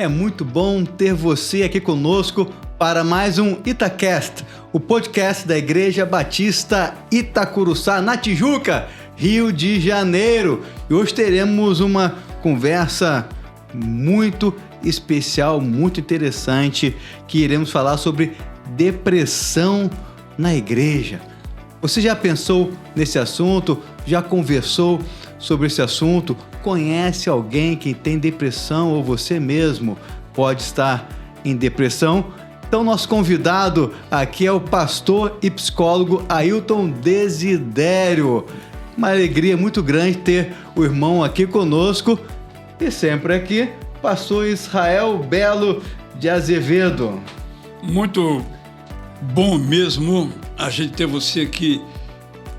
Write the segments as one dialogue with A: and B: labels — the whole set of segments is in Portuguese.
A: É muito bom ter você aqui conosco para mais um Itacast, o podcast da Igreja Batista Itacuruçá, na Tijuca, Rio de Janeiro. E hoje teremos uma conversa muito especial, muito interessante, que iremos falar sobre depressão na igreja. Você já pensou nesse assunto? Já conversou sobre esse assunto? Conhece alguém que tem depressão ou você mesmo pode estar em depressão? Então, nosso convidado aqui é o pastor e psicólogo Ailton Desidério. Uma alegria muito grande ter o irmão aqui conosco e sempre aqui, pastor Israel Belo de Azevedo.
B: Muito bom mesmo a gente ter você aqui,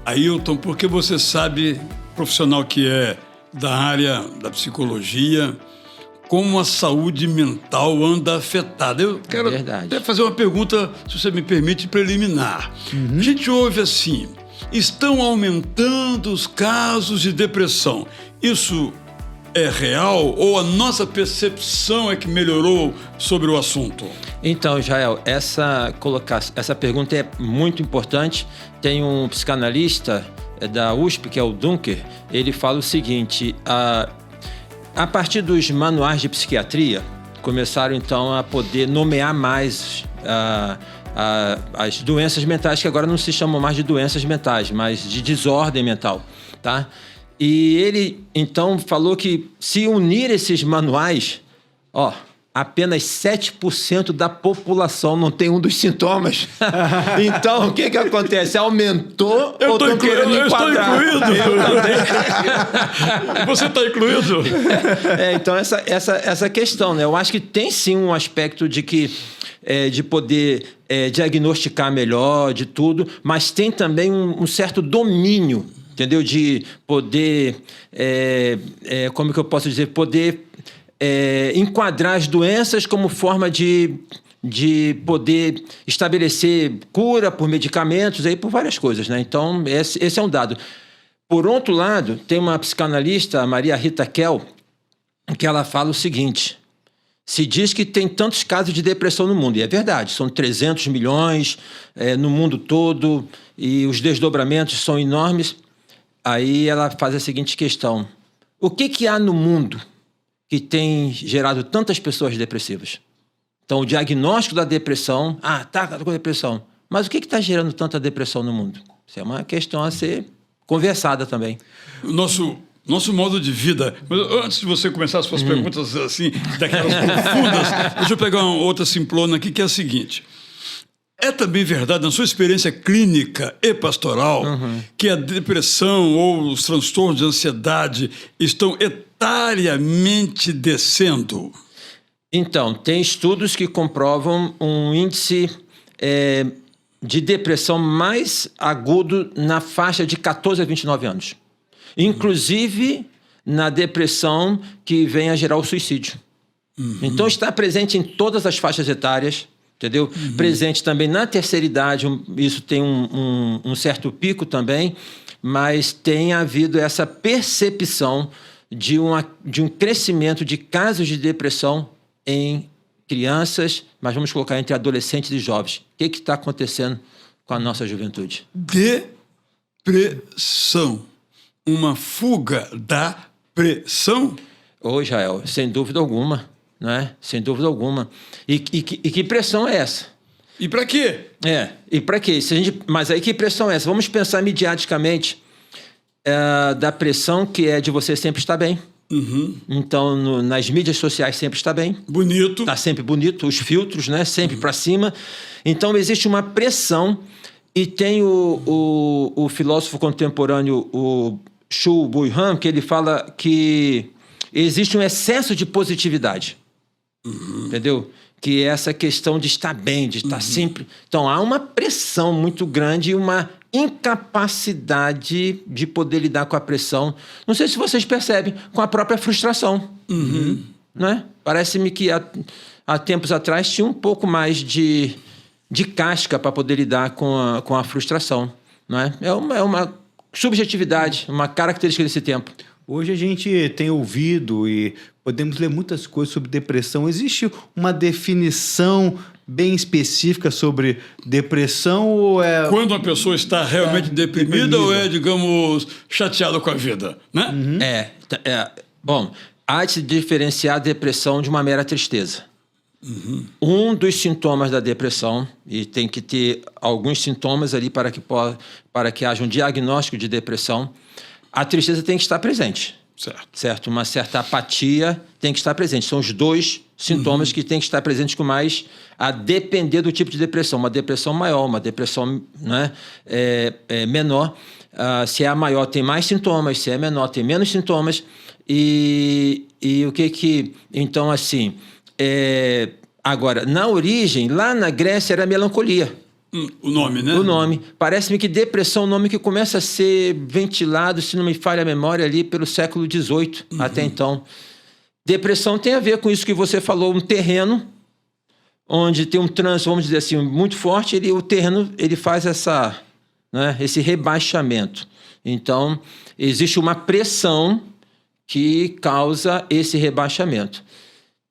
B: Ailton, porque você sabe, profissional que é da área da psicologia, como a saúde mental anda afetada. Eu quero até fazer uma pergunta, se você me permite, preliminar. A gente ouve assim, estão aumentando os casos de depressão. Isso é real ou a nossa percepção é que melhorou sobre o assunto?
C: Então, Israel, essa pergunta é muito importante. Tem um psicanalista da USP, que é o Dunker, ele fala o seguinte, a partir dos manuais de psiquiatria, começaram então a poder nomear mais as doenças mentais, que agora não se chamam mais de doenças mentais, mas de desordem mental, tá? E ele então falou que se unir esses manuais, apenas 7% da população não tem um dos sintomas. Então, o que acontece? Aumentou ou estão querendo enquadrar?
B: Eu estou incluído. Você está incluído?
C: Então, essa questão, né? Eu acho que tem sim um aspecto de que de poder diagnosticar melhor, de tudo, mas tem também um certo domínio, entendeu? De poder, como que eu posso dizer? Poder enquadrar as doenças como forma de poder estabelecer cura por medicamentos, aí por várias coisas, né? Então, esse é um dado. Por outro lado, tem uma psicanalista, a Maria Rita Kell, que ela fala o seguinte, se diz que tem tantos casos de depressão no mundo, e é verdade, são 300 milhões no mundo todo, e os desdobramentos são enormes. Aí ela faz a seguinte questão, o que há no mundo que tem gerado tantas pessoas depressivas? Então, o diagnóstico da depressão, tá com depressão. Mas o que está gerando tanta depressão no mundo? Isso é uma questão a ser conversada também.
B: Nosso modo de vida. Mas antes de você começar as suas perguntas assim, daquelas profundas, deixa eu pegar uma outra simplona aqui, que é a seguinte. É também verdade, na sua experiência clínica e pastoral, que a depressão ou os transtornos de ansiedade estão etariamente descendo?
C: Então, tem estudos que comprovam um índice de depressão mais agudo na faixa de 14 a 29 anos. Inclusive na depressão que vem a gerar o suicídio. Então, está presente em todas as faixas etárias, entendeu? Presente também na terceira idade, isso tem um certo pico também, mas tem havido essa percepção de um crescimento de casos de depressão em crianças, mas vamos colocar entre adolescentes e jovens. O que está acontecendo com a nossa juventude?
B: Depressão. Uma fuga da pressão?
C: Israel, sem dúvida alguma, né? Sem dúvida alguma. E que pressão é essa?
B: E para quê?
C: E para quê? Mas aí que pressão é essa? Vamos pensar midiaticamente da pressão que é de você sempre estar bem. Então, nas mídias sociais sempre está bem.
B: Bonito.
C: Está sempre bonito, os filtros, né? Sempre para cima. Então, existe uma pressão e tem o filósofo contemporâneo, o Shu Buihan, que ele fala que existe um excesso de positividade. Entendeu? Que é essa questão de estar bem, de estar sempre... Então, há uma pressão muito grande e uma incapacidade de poder lidar com a pressão. Não sei se vocês percebem, com a própria frustração. Né? Parece-me que há tempos atrás tinha um pouco mais de casca para poder lidar com a frustração. Não é? É uma subjetividade, uma característica desse tempo.
A: Hoje a gente tem ouvido e podemos ler muitas coisas sobre depressão. Existe uma definição bem específica sobre depressão ou é...
B: Quando uma pessoa está realmente deprimida ou é, digamos, chateada com a vida, né?
C: Bom, há de se diferenciar a depressão de uma mera tristeza. Um dos sintomas da depressão, e tem que ter alguns sintomas ali para que haja um diagnóstico de depressão, a tristeza tem que estar presente. Certo? Uma certa apatia tem que estar presente. São os dois sintomas que têm que estar presentes, com mais a depender do tipo de depressão. Uma depressão maior, uma depressão, né, menor. Se é a maior, tem mais sintomas. Se é menor, tem menos sintomas. E o que... Então, assim... Agora, na origem, lá na Grécia, era melancolia.
B: O nome, né?
C: O nome. Parece-me que depressão é um nome que começa a ser ventilado, se não me falha a memória, ali pelo século XVIII, até então. Depressão tem a ver com isso que você falou, um terreno onde tem um trânsito, vamos dizer assim, muito forte, o terreno ele faz esse rebaixamento. Então, existe uma pressão que causa esse rebaixamento.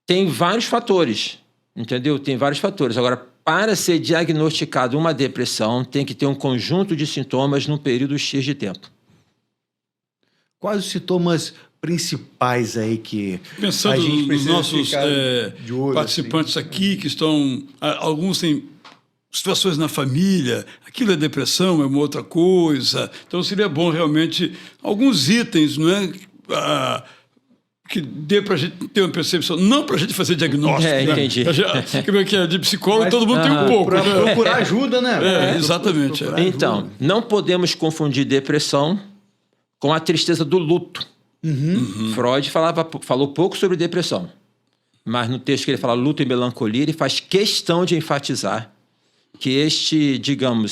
C: Tem vários fatores, entendeu? Tem vários fatores. Agora, para ser diagnosticado uma depressão, tem que ter um conjunto de sintomas num período X de tempo.
A: Quais os sintomas principais aí que
B: pensando
A: a gente
B: nos nossos
A: de olho,
B: participantes
A: assim,
B: aqui, que estão... Alguns têm situações na família, aquilo é depressão, é uma outra coisa. Então, seria bom realmente alguns itens, não é? Que dê para a gente ter uma percepção, não para a gente fazer diagnóstico.
C: Entendi.
B: Que é de psicólogo, todo mundo tem um pouco.
A: Para procurar ajuda, né?
B: Exatamente.
C: Então, não podemos confundir depressão com a tristeza do luto. Freud falou pouco sobre depressão, mas no texto que ele fala luto e melancolia, ele faz questão de enfatizar que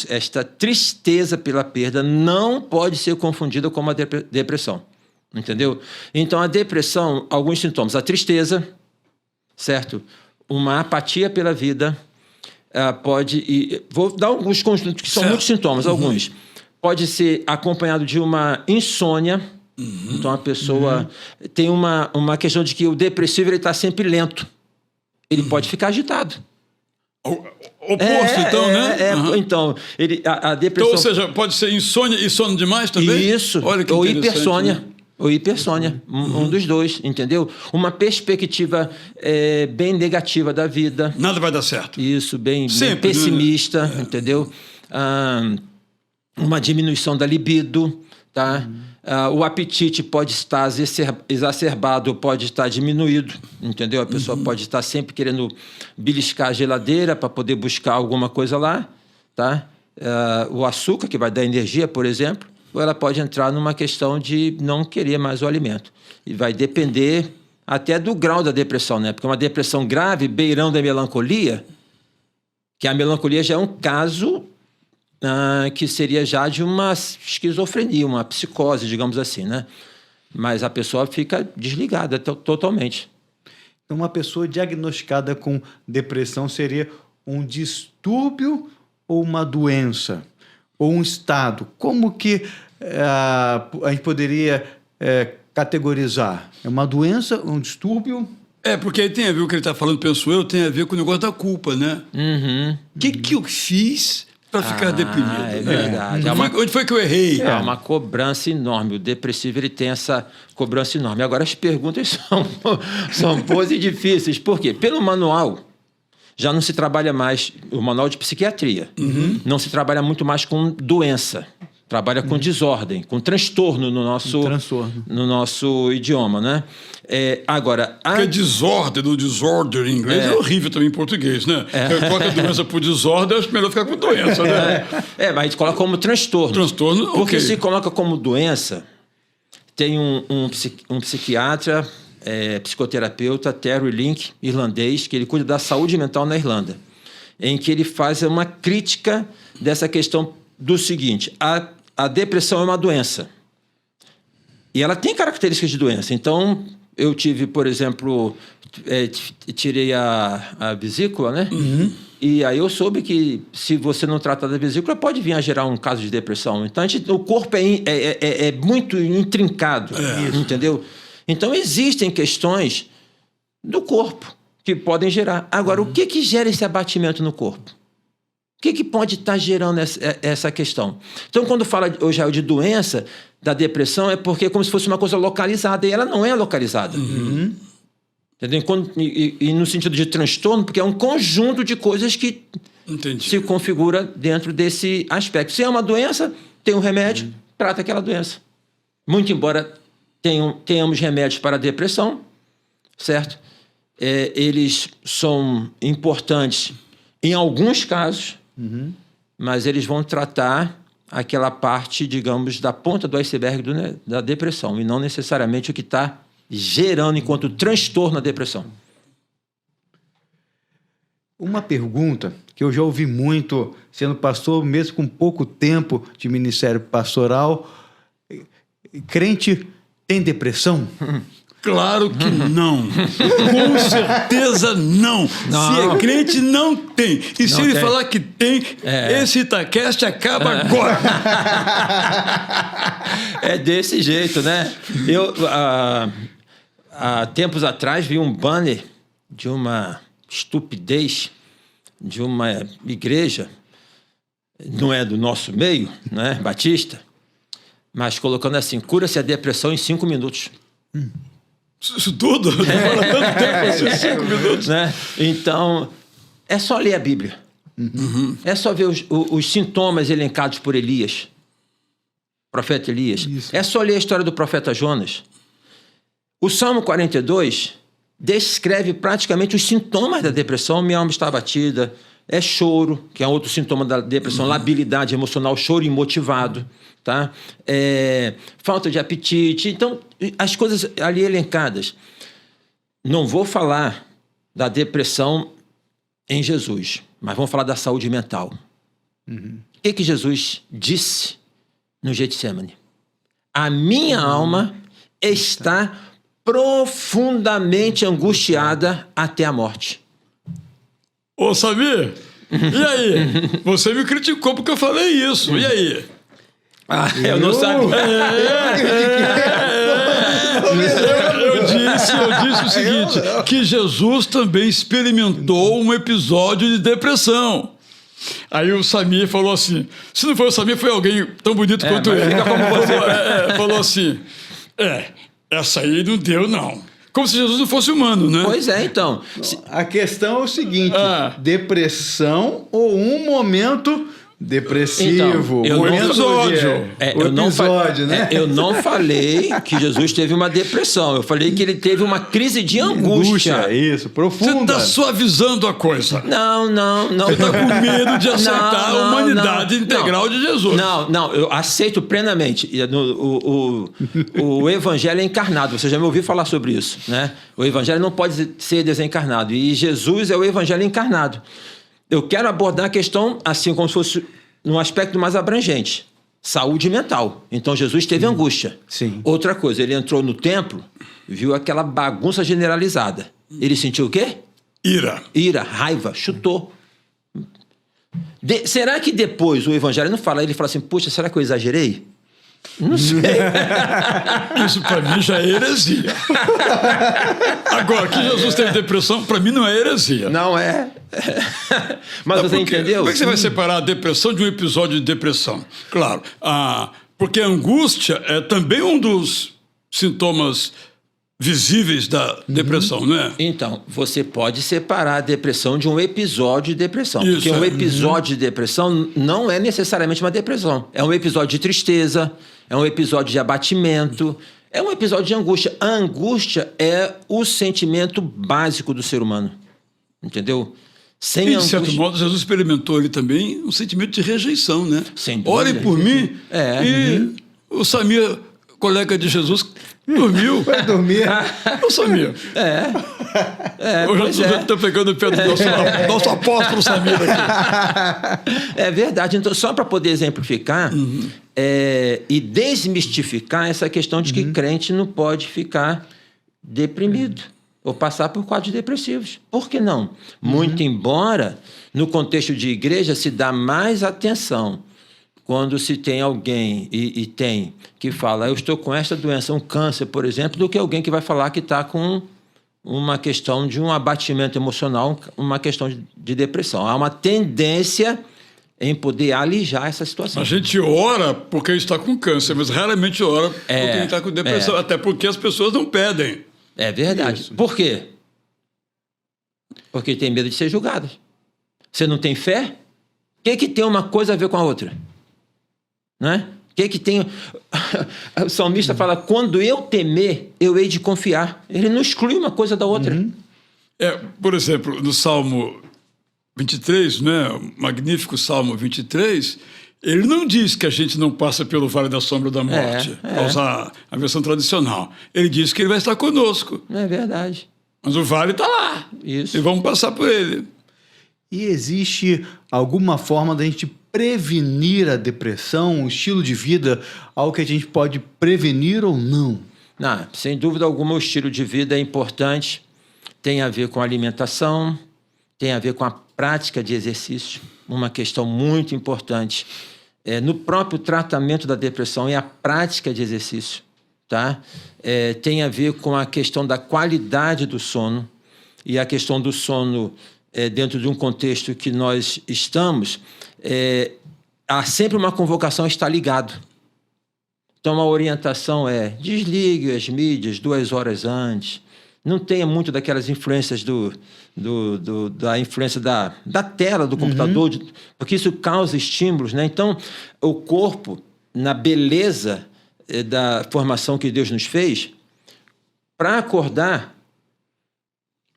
C: esta tristeza pela perda não pode ser confundida com uma depressão. Entendeu? Então, a depressão, alguns sintomas. A tristeza, certo? Uma apatia pela vida, vou dar alguns conjuntos, que são muitos sintomas, alguns. Pode ser acompanhado de uma insônia. Então, a pessoa tem uma questão de que o depressivo está sempre lento. Ele pode ficar agitado.
B: Oposto, então, né?
C: Então, a depressão...
B: Então, ou seja, pode ser insônia e sono demais também?
C: Isso.
B: Olha que
C: ou
B: hipersônia.
C: Né? Ou hipersônia, um dos dois, entendeu? Uma perspectiva bem negativa da vida.
B: Nada vai dar certo.
C: Isso, bem pessimista, entendeu? Uma diminuição da libido, tá? O apetite pode estar exacerbado, pode estar diminuído, entendeu? A pessoa pode estar sempre querendo beliscar a geladeira para poder buscar alguma coisa lá, tá? O açúcar, que vai dar energia, por exemplo, ou ela pode entrar numa questão de não querer mais o alimento. E vai depender até do grau da depressão, né? Porque uma depressão grave, beirando a melancolia, que a melancolia já é um caso que seria já de uma esquizofrenia, uma psicose, digamos assim, né? Mas a pessoa fica desligada totalmente.
A: Então, uma pessoa diagnosticada com depressão seria um distúrbio ou uma doença? Ou um estado? Como que a gente poderia categorizar? É uma doença, um distúrbio?
B: Porque aí tem a ver o que ele está falando, penso eu, tem a ver com o negócio da culpa, né? O que eu fiz para ficar deprimido?
C: É verdade.
B: Onde foi que eu errei?
C: É uma cobrança enorme. O depressivo ele tem essa cobrança enorme. Agora, as perguntas são boas e difíceis. Por quê? Pelo manual, já não se trabalha mais, o manual de psiquiatria, não se trabalha muito mais com doença, trabalha com desordem, com transtorno no nosso idioma, né? Agora...
B: Porque disorder em inglês é horrível também em português, né? Coloca doença por desordem, acho melhor ficar com doença, né?
C: Mas a gente coloca como transtorno.
B: Transtorno,
C: porque se coloca como doença, tem um psiquiatra... psicoterapeuta Terry Link, irlandês, que ele cuida da saúde mental na Irlanda, em que ele faz uma crítica dessa questão do seguinte: a depressão é uma doença e ela tem características de doença. Então, eu tive, por exemplo, tirei a vesícula, né? E aí eu soube que, se você não tratar da vesícula, pode vir a gerar um caso de depressão. Então, o corpo é muito intrincado, entendeu? Então, existem questões do corpo que podem gerar. Agora, o que gera esse abatimento no corpo? O que pode estar gerando essa questão? Então, quando fala, Jael, de doença da depressão, é porque é como se fosse uma coisa localizada, e ela não é localizada. Entendeu? E no sentido de transtorno, porque é um conjunto de coisas que se configura dentro desse aspecto. Se é uma doença, tem um remédio, trata aquela doença. Muito embora tenhamos remédios para a depressão, certo? Eles são importantes em alguns casos, mas eles vão tratar aquela parte, digamos, da ponta do iceberg da depressão, e não necessariamente o que está gerando enquanto transtorno a depressão.
A: Uma pergunta que eu já ouvi muito, sendo pastor, mesmo com pouco tempo de ministério pastoral: crente tem depressão?
B: Claro que não. Com certeza não. Se é crente, não tem. E se ele falar que tem, esse Itacast acaba agora.
C: É desse jeito, né? Eu, há tempos atrás, vi um banner de uma estupidez de uma igreja, não é do nosso meio, né, batista, mas colocando assim: cura-se a depressão em 5 minutos.
B: Isso tudo? Demora tanto tempo, 5 minutos.
C: Né? Então, é só ler a Bíblia. É só ver os sintomas elencados por Elias, profeta Elias. Isso. É só ler a história do profeta Jonas. O Salmo 42 descreve praticamente os sintomas da depressão. Minha alma está abatida. É choro, que é outro sintoma da depressão, labilidade emocional, choro imotivado, tá? Falta de apetite. Então, as coisas ali elencadas. Não vou falar da depressão em Jesus, mas vamos falar da saúde mental. O que Jesus disse no Getsemane? A minha alma está profundamente angustiada até a morte.
B: Ô, Samir, e aí? Você me criticou porque eu falei isso. E aí?
C: Eu não sabia.
B: Eu disse o seguinte, que Jesus também experimentou um episódio de depressão. Aí o Samir falou assim, se não foi o Samir, foi alguém tão bonito quanto ele.
C: Fica como você.
B: Falou assim, essa aí não deu, não. Como se Jesus não fosse humano, né?
C: Pois é, então.
A: A questão é o seguinte: depressão ou um momento depressivo?
C: Então,
A: eu
C: não falei que Jesus teve uma depressão. Eu falei que ele teve uma crise de angústia.
A: Isso, profunda.
B: Você está suavizando a coisa.
C: Não.
B: Você está com medo de aceitar a humanidade integral de Jesus.
C: Não, eu aceito plenamente. O evangelho é encarnado. Você já me ouviu falar sobre isso, né? O evangelho não pode ser desencarnado. E Jesus é o evangelho encarnado. Eu quero abordar a questão assim como se fosse num aspecto mais abrangente. Saúde mental. Então, Jesus teve angústia.
A: Sim.
C: Outra coisa, ele entrou no templo, viu aquela bagunça generalizada. Ele sentiu o quê?
B: Ira,
C: raiva, chutou. Será que depois o evangelho não fala? Ele fala assim, puxa, será que eu exagerei? Não sei.
B: Isso para mim já é heresia. Agora, que Jesus teve depressão, para mim não é heresia.
C: Não é. Mas você entendeu?
B: Como é que você vai separar a depressão de um episódio de depressão? Claro, porque a angústia é também um dos sintomas visíveis da depressão, não é?
C: Então, você pode separar a depressão de um episódio de depressão.
B: Isso,
C: porque um episódio de depressão não é necessariamente uma depressão. É um episódio de tristeza, é um episódio de abatimento, é um episódio de angústia. A angústia é o sentimento básico do ser humano. Entendeu? Sem
B: de certo modo, Jesus experimentou ali também um sentimento de rejeição, né?
C: Sem dúvida.
B: Orem por mim. O Samir, colega de Jesus, dormiu.
A: Vai dormir.
B: Ô, Samir. Hoje eu estou pegando o pé do nosso apóstolo Samir aqui.
C: É verdade. Então, só para poder exemplificar e desmistificar essa questão de que crente não pode ficar deprimido. ou passar por quadros depressivos. Por que não? Muito embora, no contexto de igreja, se dá mais atenção quando se tem alguém e tem que fala, eu estou com esta doença, um câncer, por exemplo, do que alguém que vai falar que está com uma questão de um abatimento emocional, uma questão de depressão. Há uma tendência em poder alijar essa situação.
B: A gente ora porque está com câncer, mas raramente ora porque está com depressão, até porque as pessoas não pedem.
C: É verdade.
A: Isso.
C: Por quê? Porque tem medo de ser julgado. Você não tem fé? O que tem uma coisa a ver com a outra? Né? O que tem... O salmista fala, quando eu temer, eu hei de confiar. Ele não exclui uma coisa da outra.
B: Por exemplo, no Salmo 23, né? O magnífico Salmo 23, ele não diz que a gente não passa pelo vale da sombra da morte, para usar a versão tradicional. Ele diz que ele vai estar conosco.
C: É verdade.
B: Mas o vale está lá.
C: Isso.
B: E vamos passar por ele.
A: E existe alguma forma da gente prevenir a depressão, um estilo de vida, algo que a gente pode prevenir ou não?
C: Não, sem dúvida alguma, o estilo de vida é importante. Tem a ver com a alimentação, tem a ver com a prática de exercício. Uma questão muito importante no próprio tratamento da depressão é a prática de exercício. Tá? Tem a ver com a questão da qualidade do sono. E a questão do sono, dentro de um contexto que nós estamos, há sempre uma convocação a estar ligado. Então, a orientação é desligue as mídias 2 horas antes. Não tenha muito daquelas influências da influência da tela do computador, porque isso causa estímulos, né? Então, o corpo, na beleza da formação que Deus nos fez, para acordar,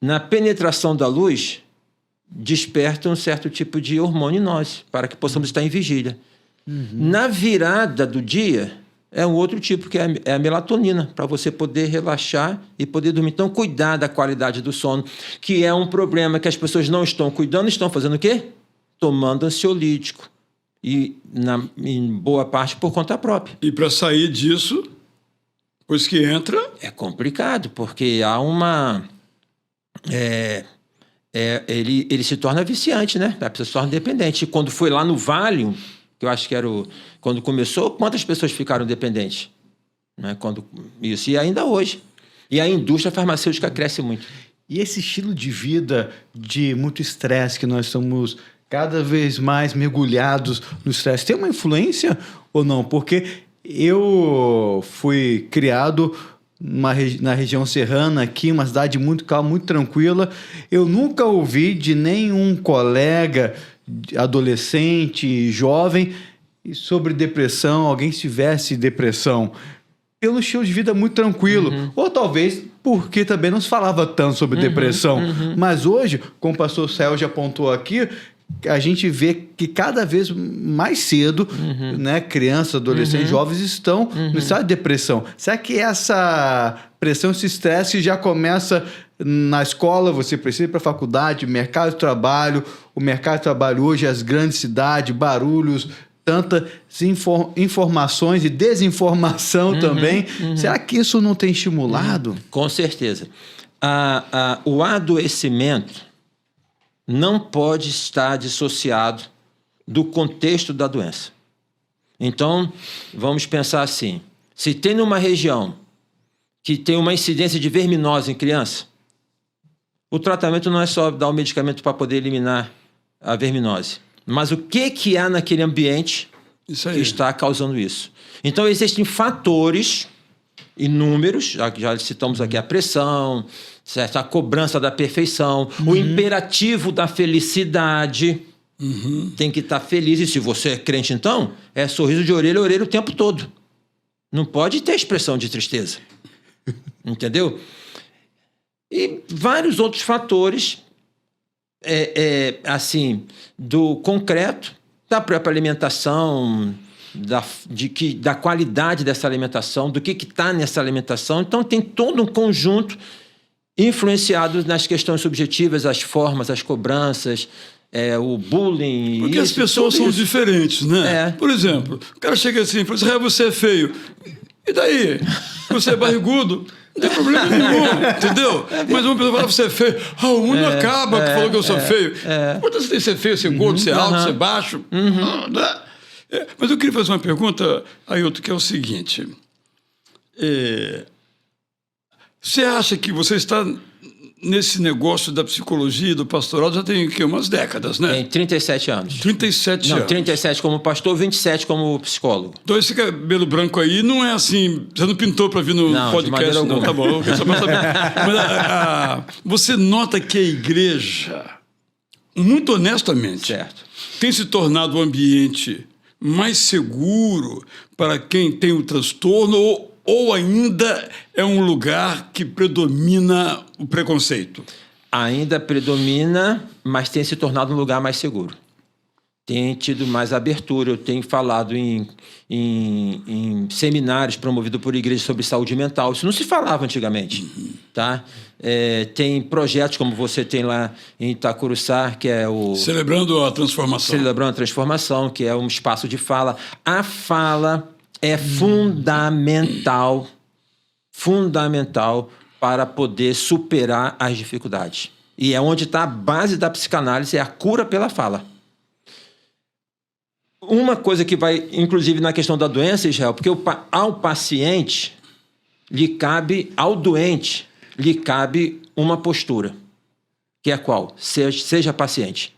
C: na penetração da luz, desperta um certo tipo de hormônio em nós, para que possamos estar em vigília. Na virada do dia, é um outro tipo, que é a melatonina, para você poder relaxar e poder dormir. Então, cuidar da qualidade do sono, que é um problema que as pessoas não estão cuidando, estão fazendo o quê? Tomando ansiolítico. E, em boa parte, por conta própria.
B: E para sair disso, pois que entra...
C: É complicado, porque há uma... ele se torna viciante, né? A pessoa se torna dependente. E quando foi lá no Valium, que eu acho que era quando começou, quantas pessoas ficaram dependentes? Né? Isso, e ainda hoje. E a indústria farmacêutica cresce muito.
A: E esse estilo de vida de muito estresse, que nós estamos cada vez mais mergulhados no estresse, tem uma influência ou não? Porque eu fui criado na região serrana aqui, uma cidade muito calma, muito tranquila. Eu nunca ouvi de nenhum colega adolescente, jovem, sobre depressão, alguém que tivesse depressão. Pelo estilo de vida muito tranquilo. Ou talvez porque também não se falava tanto sobre depressão. Mas hoje, como o pastor Sérgio apontou aqui, a gente vê que cada vez mais cedo, né, crianças, adolescentes, jovens estão no estado de depressão. Será que essa pressão, esse estresse já começa na escola? Você precisa ir para a faculdade, mercado de trabalho. O mercado de trabalho hoje, as grandes cidades, barulhos, tantas informações e desinformação também. Será que isso não tem estimulado?
C: Com certeza. O adoecimento não pode estar dissociado do contexto da doença. Então, vamos pensar assim. Se tem numa região que tem uma incidência de verminose em criança, o tratamento não é só dar o medicamento para poder eliminar a verminose, mas o que há naquele ambiente que está causando isso. Então, existem fatores inúmeros, já citamos aqui a pressão, certo? A cobrança da perfeição, o imperativo da felicidade. Tem que estar feliz. E se você é crente, então, é sorriso de orelha a orelha o tempo todo. Não pode ter expressão de tristeza. Entendeu? E vários outros fatores, assim, do concreto, da própria alimentação, da qualidade dessa alimentação, do que está nessa alimentação. Então, tem todo um conjunto influenciado nas questões subjetivas, as formas, as cobranças, o bullying.
B: Porque as pessoas são diferentes, né? Por exemplo, o cara chega assim e fala assim, você é feio. E daí? Você é barrigudo? Não tem problema nenhum, entendeu? Mas uma pessoa fala que você é feio. O mundo acaba que falou que eu sou feio. Quanto você tem que ser feio, ser gordo, ser alto, ser baixo? Mas eu queria fazer uma pergunta, Ailton, que é o seguinte. Você acha que você está nesse negócio da psicologia, do pastoral, já tem umas décadas, né?
C: Tem 37 anos.
B: 37 anos.
C: 37 como pastor, 27 como psicólogo.
B: Então esse cabelo branco aí não é assim... Você não pintou para vir no podcast, não? Tá bom, só para saber. Mas você nota que a igreja, muito honestamente,
C: certo,
B: tem se tornado um ambiente mais seguro para quem tem o transtorno ou ainda é um lugar que predomina o preconceito?
C: Ainda predomina, mas tem se tornado um lugar mais seguro. Tem tido mais abertura. Eu tenho falado em seminários promovidos por igrejas sobre saúde mental. Isso não se falava antigamente. Tá? Tem projetos como você tem lá em Itacuruçá, que é o...
B: Celebrando a Transformação.
C: Celebrando a Transformação, que é um espaço de fala. A fala é fundamental para poder superar as dificuldades. E é onde está a base da psicanálise, é a cura pela fala. Uma coisa que vai, inclusive, na questão da doença, Israel, porque ao paciente, ao doente, lhe cabe uma postura, que é qual? Seja paciente.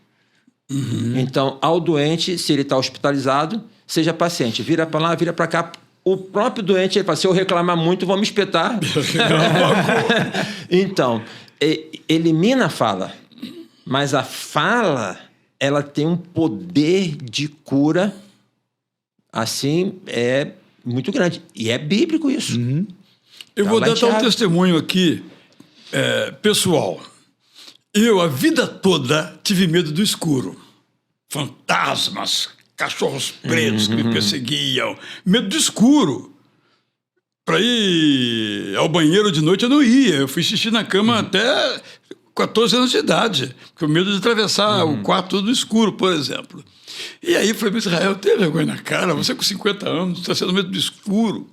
C: Então, ao doente, se ele está hospitalizado, seja paciente. Vira para lá, vira para cá. O próprio doente, ele fala, se eu reclamar muito, vão me espetar. Então, elimina a fala. Mas a fala, ela tem um poder de cura, assim, muito grande. E é bíblico isso.
B: Eu vou dar um testemunho aqui, pessoal. Eu, a vida toda, tive medo do escuro. Fantasmas, cachorros pretos que me perseguiam. Medo do escuro. Para ir ao banheiro de noite eu não ia. Eu fui xixi na cama até 14 anos de idade. Porque o medo de atravessar o quarto todo escuro, por exemplo. E aí eu falei, Israel, tem vergonha na cara? Você com 50 anos está sendo medo do escuro.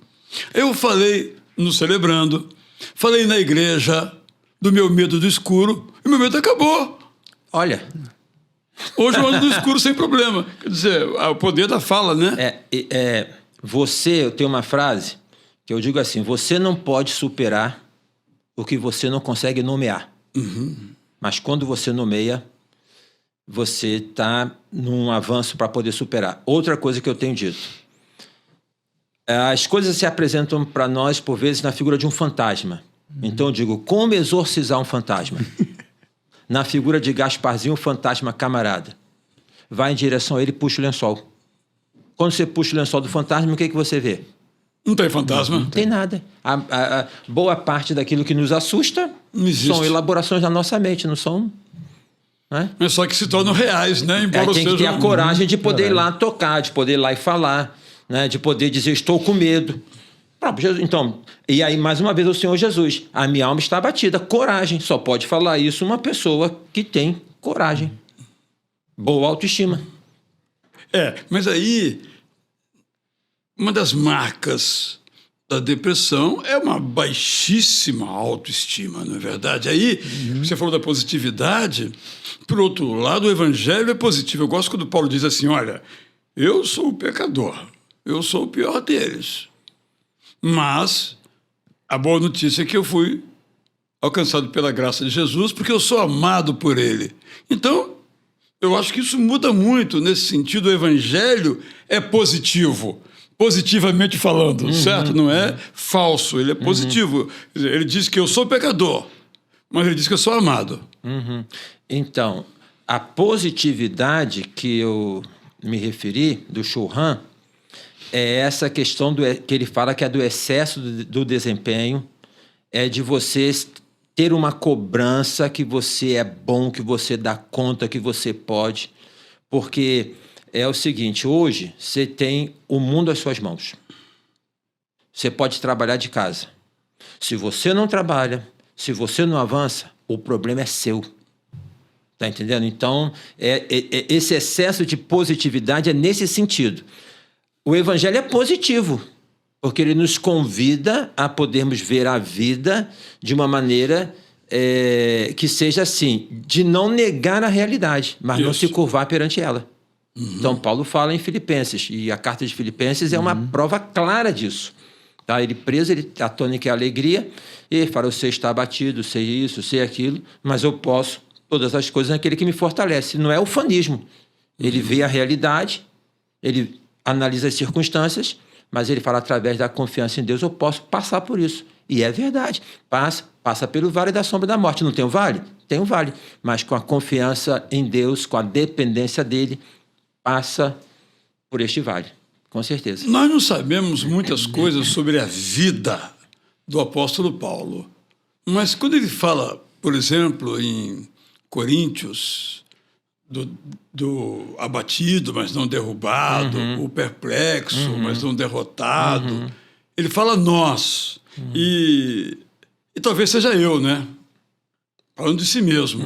B: Eu falei no Celebrando, falei na igreja do meu medo do escuro e meu medo acabou.
C: Olha...
B: Hoje eu ando no escuro sem problema. Quer dizer, o poder da fala, né?
C: Eu tenho uma frase que eu digo assim, você não pode superar o que você não consegue nomear. Mas quando você nomeia, você está num avanço para poder superar. Outra coisa que eu tenho dito, as coisas se apresentam para nós, por vezes, na figura de um fantasma. Então eu digo, como exorcizar um fantasma? Na figura de Gasparzinho, o fantasma camarada. Vai em direção a ele e puxa o lençol. Quando você puxa o lençol do fantasma, o que você vê?
B: Não tem fantasma.
C: Não tem nada. A boa parte daquilo que nos assusta são elaborações da nossa mente, não são... Né?
B: Mas só que se tornam reais, né? Embora
C: tem que ter a coragem de poder ir lá tocar, de poder ir lá e falar, né? De poder dizer, estou com medo. Então, e aí, mais uma vez, o Senhor Jesus, a minha alma está abatida, coragem, só pode falar isso uma pessoa que tem coragem, boa autoestima.
B: Mas aí, uma das marcas da depressão é uma baixíssima autoestima, não é verdade? Aí, você falou da positividade, por outro lado, o evangelho é positivo. Eu gosto quando Paulo diz assim, olha, eu sou o pecador, eu sou o pior deles. Mas a boa notícia é que eu fui alcançado pela graça de Jesus porque eu sou amado por Ele. Então, eu acho que isso muda muito nesse sentido. O evangelho é positivo, positivamente falando, certo? Não é falso, ele é positivo. Ele diz que eu sou pecador, mas ele diz que eu sou amado.
C: Então, a positividade que eu me referi, do Churran, é essa questão que ele fala que é do excesso do desempenho, é de você ter uma cobrança que você é bom, que você dá conta, que você pode. Porque é o seguinte, hoje você tem o mundo às suas mãos. Você pode trabalhar de casa. Se você não trabalha, se você não avança, o problema é seu. Tá entendendo? Então, esse excesso de positividade é nesse sentido. O evangelho é positivo, Porque ele nos convida a podermos ver a vida de uma maneira que seja assim, de não negar a realidade, mas não se curvar perante ela. Então, Paulo fala em Filipenses, e a carta de Filipenses é uma prova clara disso. Tá? Ele preso, a tônica é a alegria, e ele fala, você está abatido, sei isso, sei aquilo, mas eu posso todas as coisas naquele que me fortalece. Não é ufanismo. Ele vê a realidade, ele analisa as circunstâncias, mas ele fala, através da confiança em Deus, eu posso passar por isso. E é verdade. Passa pelo vale da sombra da morte. Não tem um vale? Tem um vale. Mas com a confiança em Deus, com a dependência dele, passa por este vale. Com certeza.
B: Nós não sabemos muitas coisas sobre a vida do apóstolo Paulo. Mas quando ele fala, por exemplo, em Coríntios, do abatido, mas não derrubado, o perplexo, mas não derrotado. Ele fala nós. E talvez seja eu, né? Falando de si mesmo.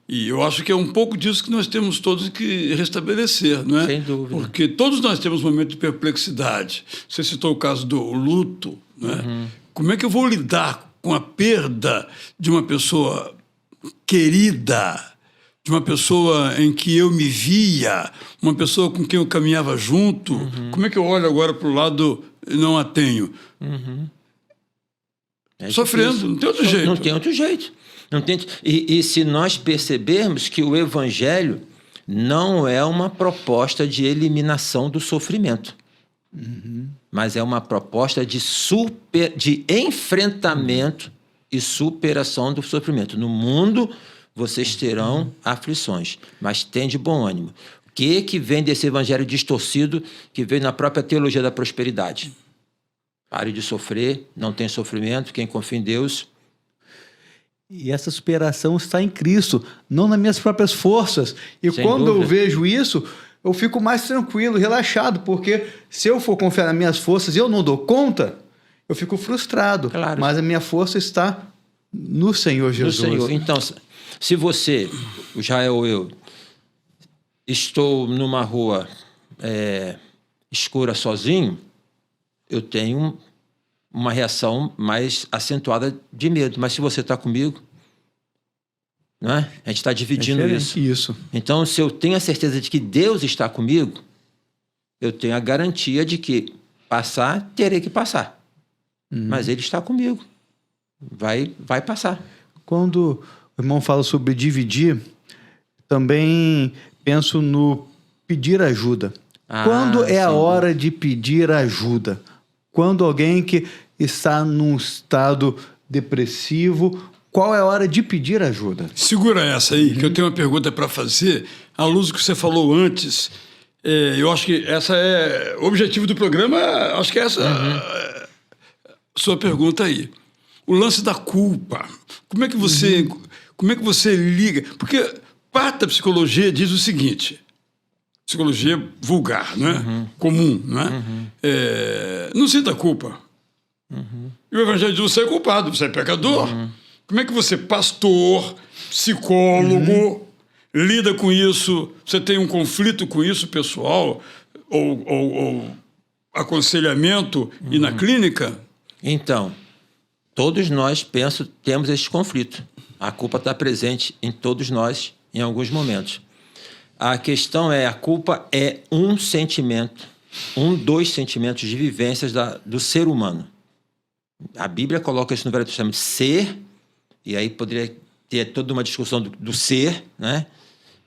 B: E eu acho que é um pouco disso que nós temos todos que restabelecer, não é?
C: Sem dúvida.
B: Porque todos nós temos momentos de perplexidade. Você citou o caso do luto, não é? Como é que eu vou lidar com a perda de uma pessoa querida, de uma pessoa em que eu me via, uma pessoa com quem eu caminhava junto? Como é que eu olho agora para o lado e não a tenho? Sofrendo,
C: difícil.
B: Não tem outro jeito.
C: Não tem outro jeito. Não tem... E se nós percebermos que o Evangelho não é uma proposta de eliminação do sofrimento, mas é uma proposta de enfrentamento e superação do sofrimento. No mundo, vocês terão aflições, mas tende bom ânimo. O que vem desse evangelho distorcido que vem na própria teologia da prosperidade? Pare de sofrer, não tem sofrimento, quem confia em Deus.
A: E essa superação está em Cristo, não nas minhas próprias forças. E
C: Sem
A: quando
C: dúvida.
A: eu vejo isso, eu fico mais tranquilo, relaxado, porque se eu for confiar nas minhas forças e eu não dou conta, eu fico frustrado.
C: Claro.
A: Mas a minha força está no Senhor Jesus.
C: No Senhor. Então, se você, o Jael ou eu, estou numa rua escura sozinho, eu tenho uma reação mais acentuada de medo. Mas se você está comigo, não é? A gente está dividindo
A: Isso.
C: Então, se eu tenho a certeza de que Deus está comigo, eu tenho a garantia de que passar, terei que passar. Mas Ele está comigo. Vai passar.
A: Quando o irmão fala sobre dividir, também penso no pedir ajuda. Quando é a hora de pedir ajuda? Quando alguém que está num estado depressivo, qual é a hora de pedir ajuda?
B: Segura essa aí, que eu tenho uma pergunta para fazer. À luz do que você falou antes, eu acho que essa é o objetivo do programa, acho que é essa a sua pergunta aí. O lance da culpa. Como é que você liga? Porque parte da psicologia diz o seguinte, psicologia vulgar, não é? Comum, não é? Não sinta culpa. E o evangelho diz, você é culpado, você é pecador. Como é que você, pastor, psicólogo, lida com isso? Você tem um conflito com isso, pessoal? Ou aconselhamento e na clínica?
C: Então, todos nós, penso, temos esse conflito. A culpa está presente em todos nós em alguns momentos. A questão a culpa é um sentimento, dos sentimentos de vivências do ser humano. A Bíblia coloca isso no Velho Testamento, ser, e aí poderia ter toda uma discussão do ser, né?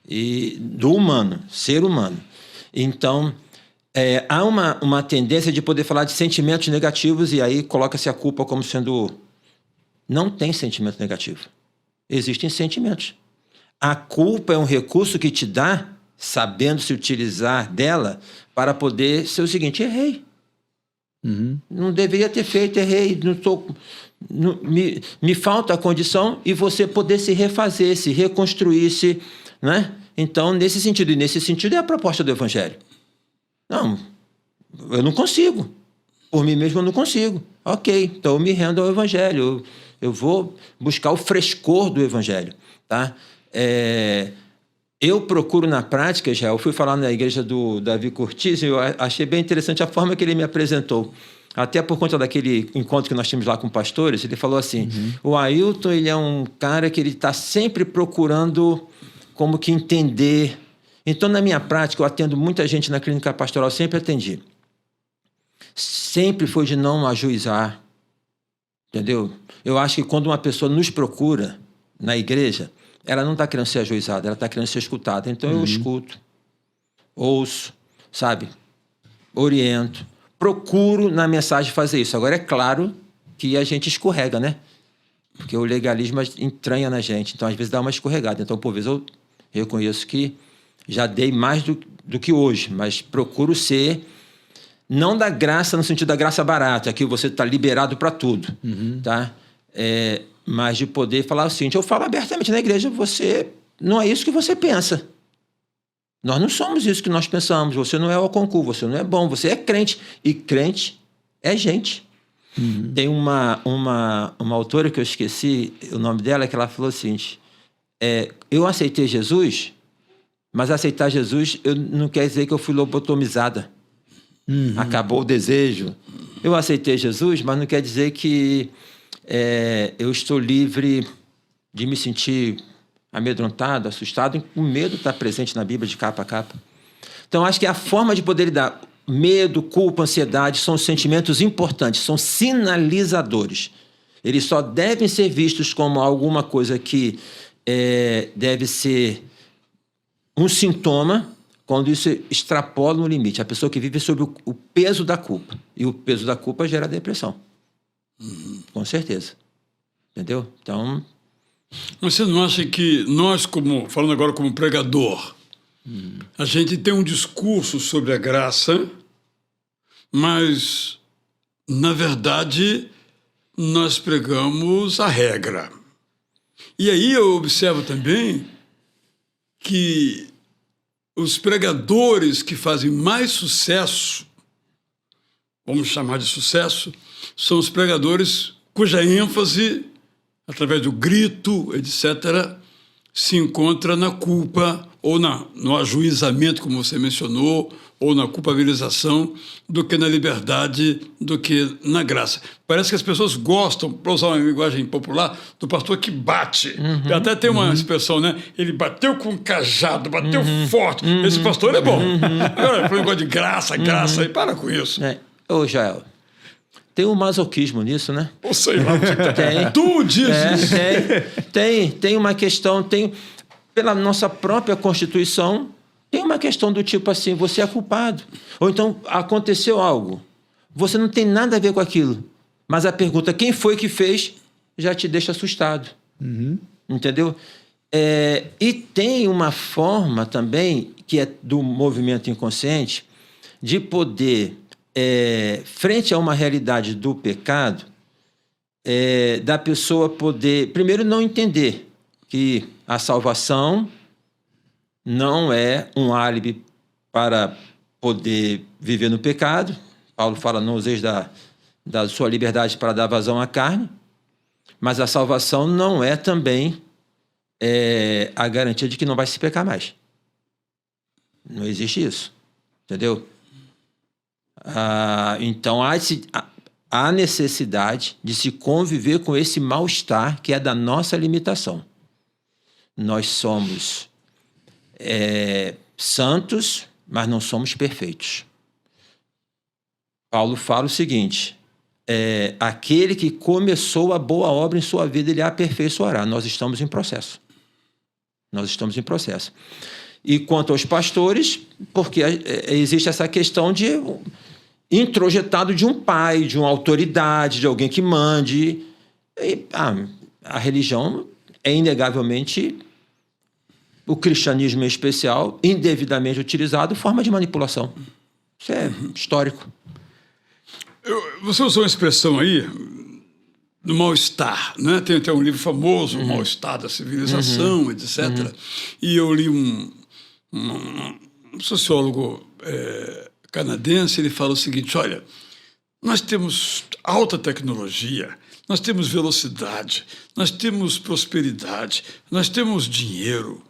C: E do humano, ser humano. Então, há uma tendência de poder falar de sentimentos negativos e aí coloca-se a culpa como sendo... Não tem sentimento negativo. Existem sentimentos. A culpa é um recurso que te dá, sabendo se utilizar dela, para poder ser o seguinte, errei. Não deveria ter feito, errei, me falta a condição e você poder se refazer, se reconstruir, né? Então, nesse sentido é a proposta do Evangelho. Não, eu não consigo. Por mim mesmo eu não consigo. Ok, então eu me rendo ao Evangelho. Eu vou buscar o frescor do Evangelho, tá? Eu procuro na prática, eu fui falar na igreja do Davi Curtis e eu achei bem interessante a forma que ele me apresentou. até por conta daquele encontro que nós tínhamos lá com pastores, ele falou assim, o Ailton, ele é um cara que ele está sempre procurando como que entender. Então, na minha prática, eu atendo muita gente na clínica pastoral, sempre atendi. Sempre foi de não ajuizar, entendeu? Eu acho que quando uma pessoa nos procura na igreja, ela não está querendo ser ajuizada, ela está querendo ser escutada. Então, eu escuto, ouço, sabe? Oriento, procuro na mensagem fazer isso. Agora, é claro que a gente escorrega, né? Porque o legalismo entranha na gente. Então, às vezes, dá uma escorregada. Então, por vezes, eu reconheço que já dei mais do que hoje, mas procuro ser, não da graça no sentido da graça barata, que você está liberado para tudo, tá? Mas de poder falar o seguinte, eu falo abertamente na igreja, você não é isso que você pensa. Nós não somos isso que nós pensamos. Você não é o concurso, você não é bom, você é crente. E crente é gente. Tem uma autora que eu esqueci o nome dela, que ela falou o seguinte, eu aceitei Jesus, mas aceitar Jesus não quer dizer que eu fui lobotomizada. Acabou o desejo. Eu aceitei Jesus, mas não quer dizer que eu estou livre de me sentir amedrontado, assustado. O medo está presente na Bíblia de capa a capa. Então, acho que a forma de poder lidar... Medo, culpa, ansiedade são sentimentos importantes, são sinalizadores. Eles só devem ser vistos como alguma coisa que deve ser um sintoma quando isso extrapola no limite. A pessoa que vive sob o peso da culpa. E o peso da culpa gera depressão. Com certeza. Entendeu? Então...
B: Você não acha que nós, falando agora como pregador, a gente tem um discurso sobre a graça, mas, na verdade, nós pregamos a regra. E aí eu observo também que os pregadores que fazem mais sucesso, vamos chamar de sucesso, são os pregadores cuja ênfase, através do grito, etc., se encontra na culpa ou no ajuizamento, como você mencionou, ou na culpabilização, do que na liberdade, do que na graça. Parece que as pessoas gostam, para usar uma linguagem popular, do pastor que bate. Até tem uma expressão, né? Ele bateu com um cajado, bateu forte. Esse pastor é bom. Agora, foi um negócio de graça, e para com isso.
C: Ô, Jael, tem um masoquismo nisso, né?
B: Ou sei lá.
C: Tem.
B: Tu diz isso.
C: Tem uma questão, pela nossa própria Constituição, tem uma questão do tipo assim, você é culpado. Ou então, aconteceu algo. Você não tem nada a ver com aquilo. Mas a pergunta, quem foi que fez, já te deixa assustado. Entendeu? E tem uma forma também, que é do movimento inconsciente, de poder, frente a uma realidade do pecado, da pessoa poder, primeiro, não entender que a salvação não é um álibi para poder viver no pecado. Paulo fala, não useis da sua liberdade para dar vazão à carne, mas a salvação não é também a garantia de que não vai se pecar mais. Não existe isso, entendeu? Então, há necessidade de se conviver com esse mal-estar que é da nossa limitação. Nós somos santos, mas não somos perfeitos. Paulo fala o seguinte, aquele que começou a boa obra em sua vida, ele a aperfeiçoará. Nós estamos em processo. E quanto aos pastores, porque existe essa questão de introjetado de um pai, de uma autoridade, de alguém que mande. A religião é inegavelmente, o cristianismo em especial, indevidamente utilizado, forma de manipulação. Isso é histórico.
B: Você usou uma expressão aí, do mal-estar, né? Tem até um livro famoso, O Mal-Estar da Civilização, etc. E eu li um sociólogo canadense, ele fala o seguinte, olha, nós temos alta tecnologia, nós temos velocidade, nós temos prosperidade, nós temos dinheiro,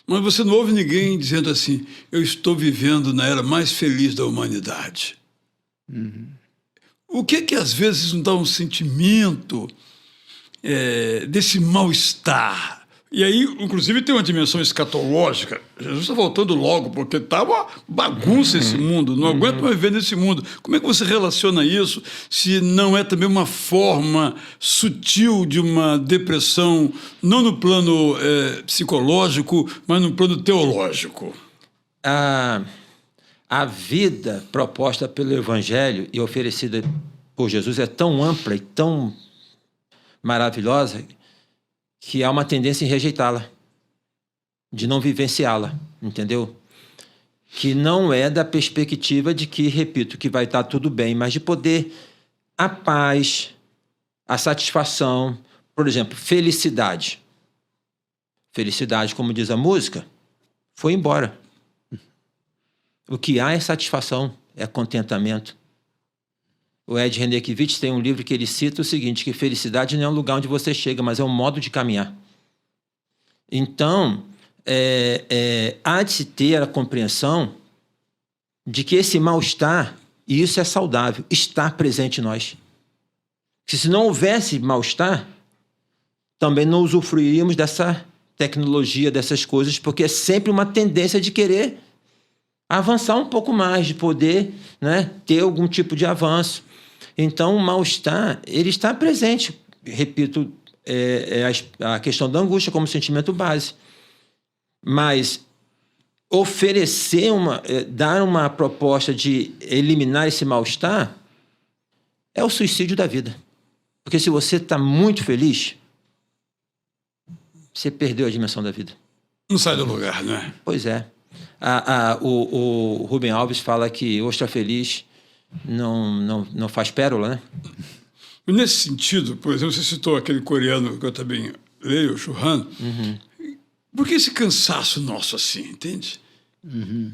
B: mas você não ouve ninguém dizendo assim, eu estou vivendo na era mais feliz da humanidade. o que às vezes não dá um sentimento desse mal-estar? E aí, inclusive, tem uma dimensão escatológica. Jesus está voltando logo, porque está uma bagunça esse mundo. Não aguento mais viver nesse mundo. Como é que você relaciona isso se não é também uma forma sutil de uma depressão, não no plano psicológico, mas no plano teológico?
C: A vida proposta pelo Evangelho e oferecida por Jesus é tão ampla e tão maravilhosa que há uma tendência em rejeitá-la, de não vivenciá-la, entendeu? Que não é da perspectiva de que, repito, que vai estar tudo bem, mas de poder a paz, a satisfação, por exemplo, felicidade. Felicidade, como diz a música, foi embora. O que há é satisfação, é contentamento. O Ed Renekiewicz tem um livro que ele cita o seguinte, que felicidade não é um lugar onde você chega, mas é um modo de caminhar. Então, há de se ter a compreensão de que esse mal-estar, e isso é saudável, está presente em nós. Que se não houvesse mal-estar, também não usufruiríamos dessa tecnologia, dessas coisas, porque é sempre uma tendência de querer avançar um pouco mais, de poder, né, ter algum tipo de avanço. Então, o mal-estar, ele está presente. Repito, a questão da angústia como sentimento base. Mas oferecer dar uma proposta de eliminar esse mal-estar é o suicídio da vida. Porque se você está muito feliz, você perdeu a dimensão da vida.
B: Não sai do lugar, não é?
C: Pois é. O Rubem Alves fala que ostra feliz não faz pérola, né?
B: Nesse sentido, por exemplo, você citou aquele coreano que eu também leio, o Chul Han. Por que esse cansaço nosso assim, entende?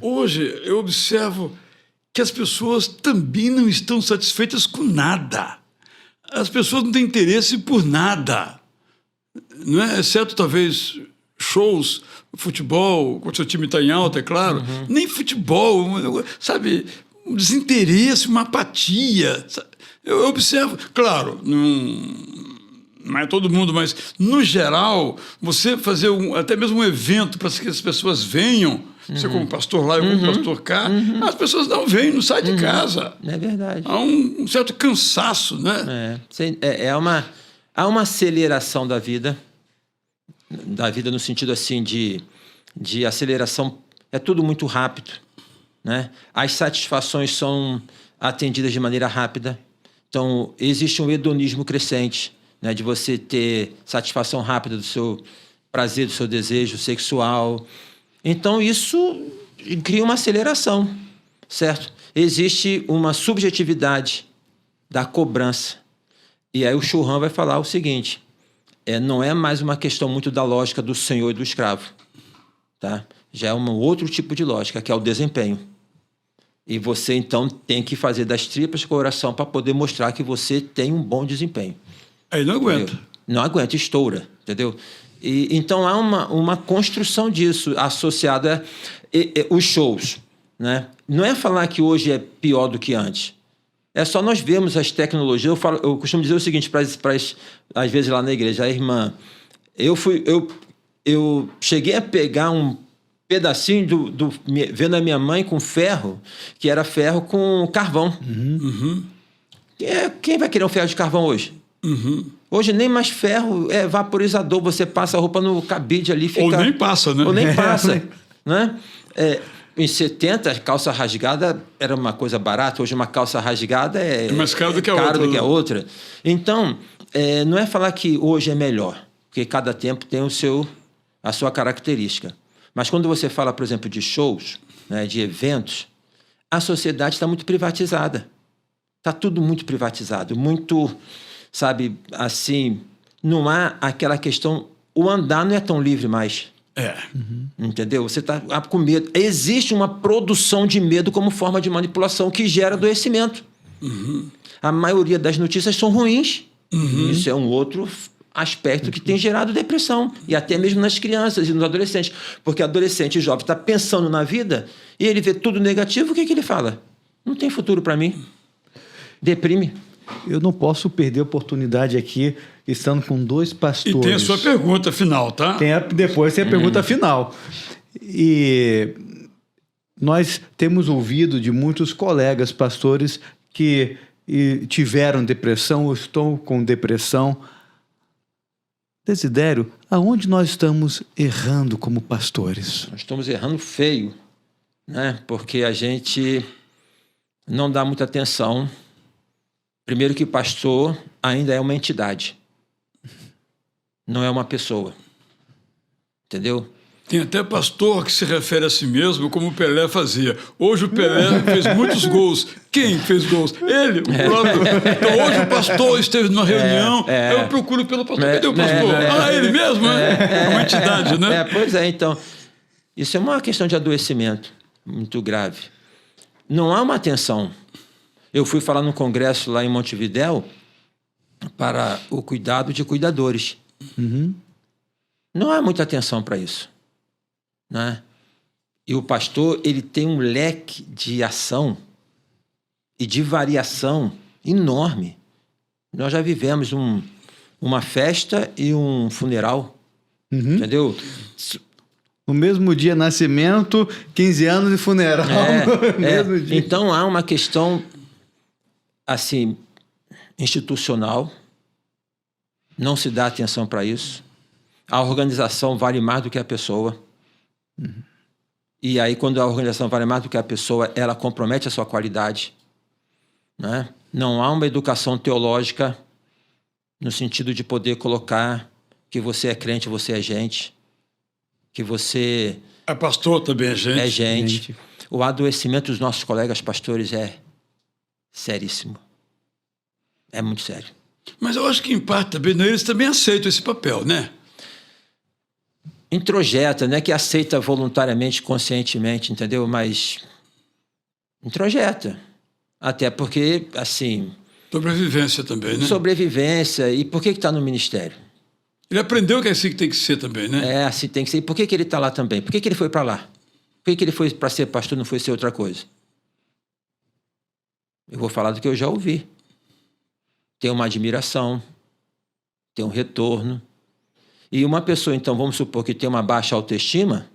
B: Hoje eu observo que as pessoas também não estão satisfeitas com nada. As pessoas não têm interesse por nada. Não é? Exceto, talvez, shows, futebol, quando seu time está em alta, é claro. Nem futebol, sabe? Um desinteresse, uma apatia. Eu observo, claro, não é todo mundo, mas, no geral, você fazer até mesmo um evento para que as pessoas venham, você como pastor lá, eu como pastor cá, as pessoas não vêm, não saem de casa.
C: É verdade.
B: Há um certo cansaço, né?
C: Há uma aceleração da vida no sentido assim de aceleração, é tudo muito rápido, né? As satisfações são atendidas de maneira rápida. Então, existe um hedonismo crescente, né? De você ter satisfação rápida do seu prazer, do seu desejo sexual. Então, isso cria uma aceleração, certo? Existe uma subjetividade da cobrança. E aí o Chul Han vai falar o seguinte, não é mais uma questão muito da lógica do senhor e do escravo, tá? Já é um outro tipo de lógica, que é o desempenho. E você, então, tem que fazer das tripas coração para poder mostrar que você tem um bom desempenho.
B: Aí não aguenta.
C: Entendeu? Não aguenta, estoura, entendeu? Então, há uma construção disso associada os shows, né? Não é falar que hoje é pior do que antes. É só nós vermos as tecnologias. Eu costumo dizer o seguinte, às vezes lá na igreja, a irmã, eu cheguei a pegar um pedacinho vendo a minha mãe com ferro, que era ferro com carvão. Quem vai querer um ferro de carvão hoje? Hoje nem mais ferro, é vaporizador, você passa a roupa no cabide ali. Fica...
B: Ou nem passa, né?
C: Ou nem passa, né? Em 70, a calça rasgada era uma coisa barata, hoje uma calça rasgada é
B: mais caro do que a outra.
C: Então, não é falar que hoje é melhor, porque cada tempo tem a sua característica. Mas quando você fala, por exemplo, de shows, né, de eventos, a sociedade está muito privatizada. Está tudo muito privatizado, muito, sabe, assim, não há aquela questão, o andar não é tão livre mais. Entendeu? Você está com medo. Existe uma produção de medo como forma de manipulação que gera adoecimento. A maioria das notícias são ruins. Isso é um outro aspecto que tem gerado depressão. E até mesmo nas crianças e nos adolescentes. Porque adolescente e jovem está pensando na vida e ele vê tudo negativo, o que ele fala? Não tem futuro para mim. Deprime.
A: Eu não posso perder a oportunidade aqui, estando com 2 pastores.
B: E tem a sua pergunta final, tá?
A: Depois tem a pergunta final. E nós temos ouvido de muitos colegas pastores que tiveram depressão ou estão com depressão. Desidério, aonde nós estamos errando como pastores?
C: Nós estamos errando feio, né? Porque a gente não dá muita atenção. Primeiro que pastor ainda é uma entidade, não é uma pessoa. Entendeu?
B: Tem até pastor que se refere a si mesmo como o Pelé fazia. Hoje o Pelé fez muitos gols. Quem fez gols? Ele, o próprio. Então hoje o pastor esteve numa reunião, eu procuro pelo pastor. Cadê o pastor? Ele mesmo, né? É uma entidade, né?
C: Pois é, então. Isso é uma questão de adoecimento muito grave. Não há uma atenção. Eu fui falar num congresso lá em Montevidéu para o cuidado de cuidadores.
A: Uhum.
C: Não há muita atenção para isso, né? E o pastor, ele tem um leque de ação e de variação enorme. Nós já vivemos uma festa e um funeral, entendeu?
A: No mesmo dia, nascimento, 15 anos e funeral. Mesmo dia.
C: Então, há uma questão, assim, institucional. Não se dá atenção para isso. A organização vale mais do que a pessoa. E aí, quando a organização vale mais do que a pessoa, ela compromete a sua qualidade, né? Não há uma educação teológica no sentido de poder colocar que você é crente, você é gente, que você
B: É pastor também, é gente.
C: é gente. O adoecimento dos nossos colegas pastores é seríssimo. É muito sério.
B: Mas eu acho que, em parte, também, eles também aceitam esse papel, né?
C: Introjeta, não é que aceita voluntariamente, conscientemente, entendeu? Mas introjeta. Até porque, assim...
B: Sobrevivência também, né?
C: Sobrevivência. E por que está no ministério?
B: Ele aprendeu que é assim que tem que ser também, né?
C: É, assim tem que ser. E por que ele está lá também? Por que ele foi para lá? Por que ele foi para ser pastor, não foi ser outra coisa? Eu vou falar do que eu já ouvi. Tem uma admiração, tem um retorno. E uma pessoa, então, vamos supor que tem uma baixa autoestima,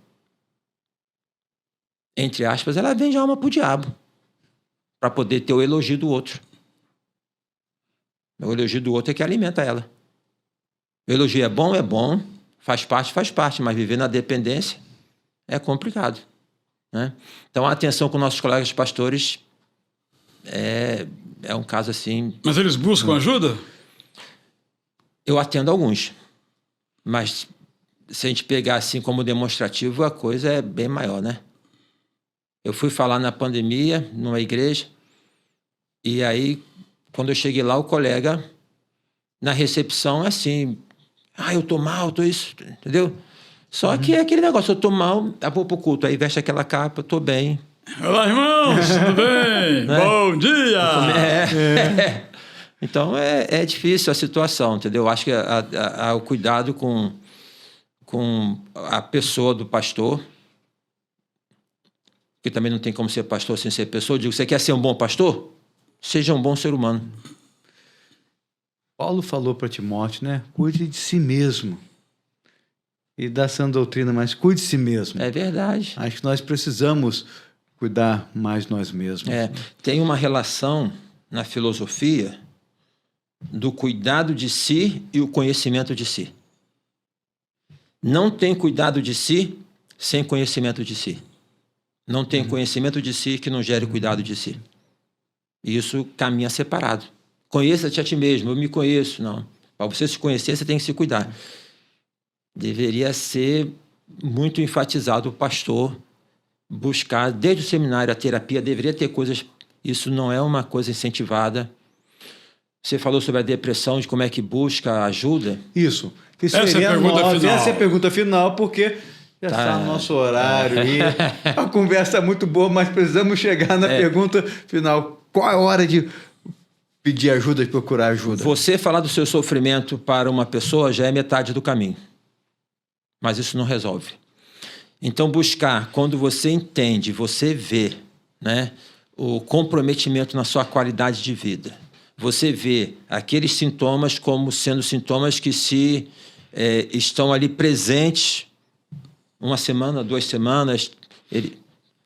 C: entre aspas, ela vende a alma para o diabo, para poder ter o elogio do outro. O elogio do outro é que alimenta ela. O elogio é bom, faz parte, mas viver na dependência é complicado, né? Então, a atenção com nossos colegas pastores é um caso assim...
B: Mas eles buscam ajuda?
C: Eu atendo alguns. Mas se a gente pegar assim como demonstrativo, a coisa é bem maior, né? Eu fui falar na pandemia, numa igreja, e aí, quando eu cheguei lá, o colega, na recepção, assim, eu tô mal, tô isso, entendeu? Só que é aquele negócio, eu tô mal, eu vou pro culto, aí veste aquela capa, eu tô bem.
B: Olá, irmãos, tudo bem?
C: Né?
B: Bom dia!
C: Então, é difícil a situação, entendeu? Eu acho que o cuidado com a pessoa do pastor, que também não tem como ser pastor sem ser pessoa. Eu digo, você quer ser um bom pastor? Seja um bom ser humano.
A: Paulo falou para Timóteo, né? Cuide de si mesmo. E dá sã doutrina, mas cuide de si mesmo.
C: É verdade.
A: Acho que nós precisamos cuidar mais de nós mesmos.
C: Tem uma relação na filosofia do cuidado de si e o conhecimento de si. Não tem cuidado de si sem conhecimento de si. Não tem conhecimento de si que não gere cuidado de si. E isso caminha separado. Conheça-te a ti mesmo, eu me conheço. Não. Para você se conhecer, você tem que se cuidar. Deveria ser muito enfatizado o pastor buscar, desde o seminário, a terapia, deveria ter coisas... Isso não é uma coisa incentivada. Você falou sobre a depressão, de como é que busca ajuda.
A: Isso. Que
B: Essa
A: seria
B: é a pergunta final.
A: Essa é a pergunta final, porque já está no nosso horário. E a conversa é muito boa, mas precisamos chegar na pergunta final. Qual é a hora de pedir ajuda, de procurar ajuda?
C: Você falar do seu sofrimento para uma pessoa já é metade do caminho. Mas isso não resolve. Então, buscar, quando você entende, você vê, né, o comprometimento na sua qualidade de vida. Você vê aqueles sintomas como sendo sintomas que estão ali presentes 1 semana, 2 semanas.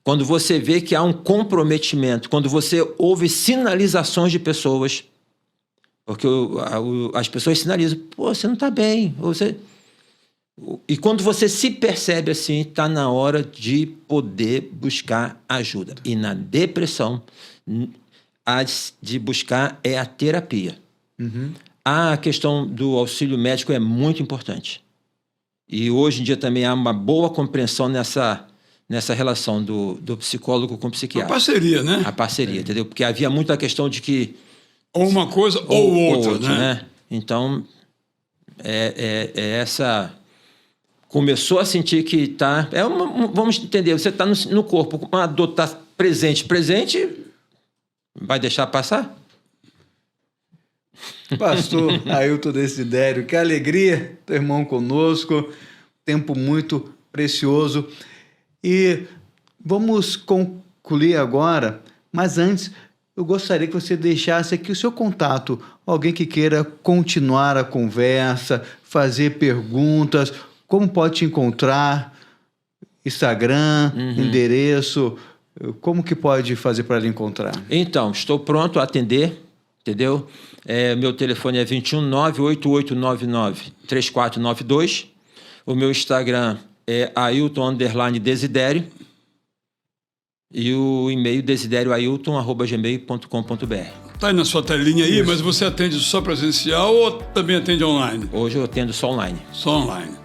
C: Quando você vê que há um comprometimento, quando você ouve sinalizações de pessoas, porque as pessoas sinalizam, pô, você não está bem. E quando você se percebe assim, está na hora de poder buscar ajuda. E na depressão, de buscar é a terapia.
A: Uhum.
C: A questão do auxílio médico é muito importante. E hoje em dia também há uma boa compreensão nessa relação do psicólogo com o psiquiatra.
B: A parceria, né?
C: A parceria, entendeu? Porque havia muita questão de que...
B: Ou uma coisa ou outra, né?
C: Então, essa... Começou a sentir que está... vamos entender, você está no corpo, a dor está presente, vai deixar passar?
A: Pastor Ailton Desidério, que alegria ter irmão conosco, tempo muito precioso. E vamos concluir agora, mas antes eu gostaria que você deixasse aqui o seu contato, alguém que queira continuar a conversa, fazer perguntas, como pode te encontrar, Instagram, endereço, como que pode fazer para lhe encontrar?
C: Então, estou pronto a atender, entendeu? Meu telefone é 21-98899-3492. O meu Instagram é Ailton_Desidério. E o e-mail desidérioailton@gmail.com.br.
B: Está aí na sua telinha aí, mas você atende só presencial ou também atende online?
C: Hoje eu atendo só online.
B: Só online.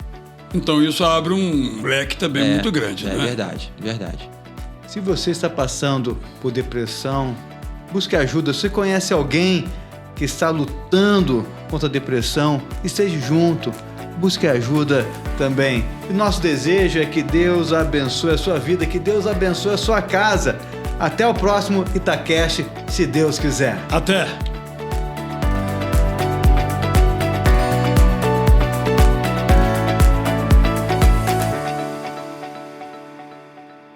B: Então isso abre um leque também muito grande, né?
C: É verdade, verdade.
A: Se você está passando por depressão, busque ajuda. Se você conhece alguém que está lutando contra a depressão, esteja junto, busque ajuda também. E nosso desejo é que Deus abençoe a sua vida, que Deus abençoe a sua casa. Até o próximo Itacast, se Deus quiser.
B: Até!